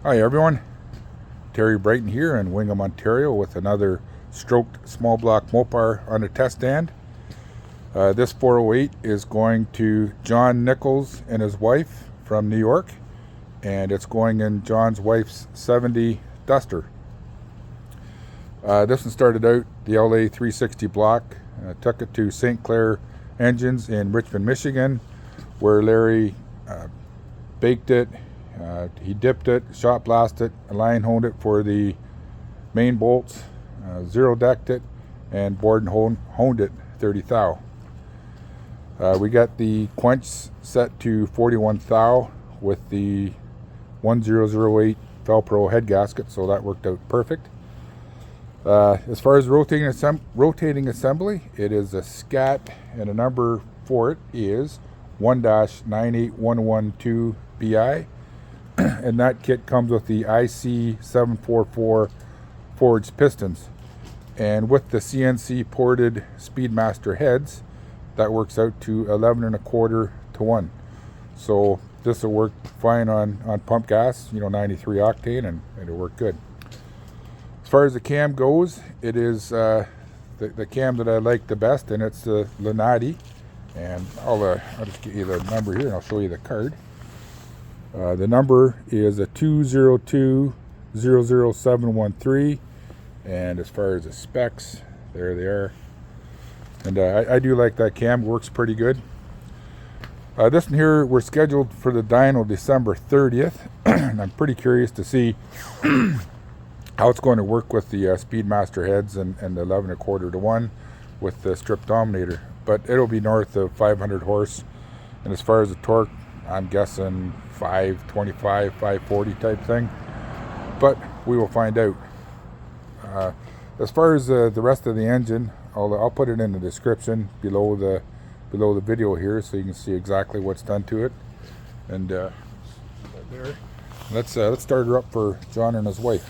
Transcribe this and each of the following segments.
Hi everyone, Terry Brighton here in Wingham, Ontario with another stroked small block Mopar on a test stand. This 408 is going to John Nichols and his wife from New York, and it's going in John's wife's 70 Duster. This one started out the LA 360 block. Took it to St. Clair Engines in Richmond, Michigan, where Larry baked it. He dipped it, shot blasted, line honed it for the main bolts, zero decked it, and bored and honed it 30 thou. We got the Quench set to 41 thou with the 1008 Velcro head gasket, so that worked out perfect. As far as rotating assembly, it is a Scat, and the number for it is 1-98112BI. And that kit comes with the IC744 forged pistons, and with the CNC ported Speedmaster heads, that works out to 11 1/4 to 1. So this will work fine on pump gas, 93 octane, and it'll work good. As far as the cam goes, it is the cam that I like the best, and it's the Lunati. And I'll just get you the number here, and I'll show you the card. The number is a 202-00713, and as far as the specs, there they are. And I do like that cam, works pretty good. This one here, we're scheduled for the dyno December 30th, and I'm pretty curious to see how it's going to work with the Speedmaster heads and the 11 1/4 to 1 with the Strip Dominator. But it'll be north of 500 horse, and as far as the torque, I'm guessing 525, 540 type thing, but we will find out. As far as the rest of the engine, I'll put it in the description below the video here, so you can see exactly what's done to it. And there, let's start her up for John and his wife.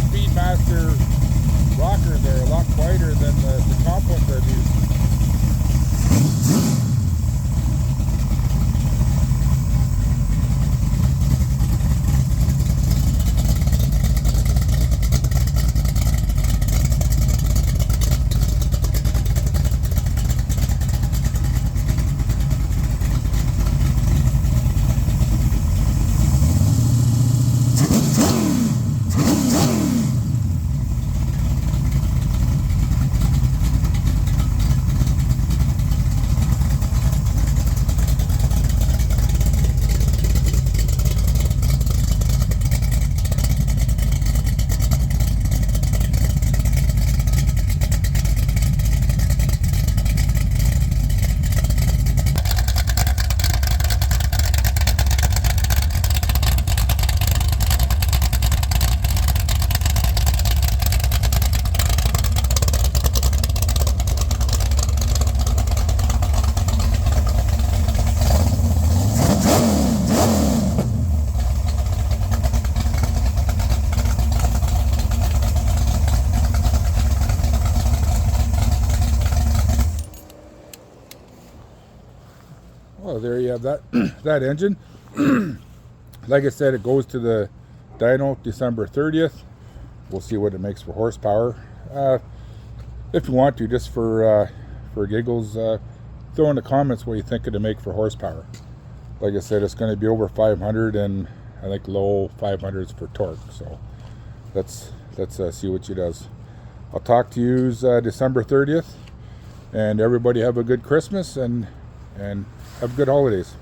Speedmaster rockers are a lot quieter than the top ones I've used. Well, there you have that that engine. Like I said, it goes to the dyno December 30th. We'll see what it makes for horsepower. If you want to, just for giggles, throw in the comments what you think it'll make for horsepower. Like I said, it's going to be over 500, and I think low 500s for torque. So let's see what she does. I'll talk to you December 30th, and everybody have a good Christmas and have good holidays.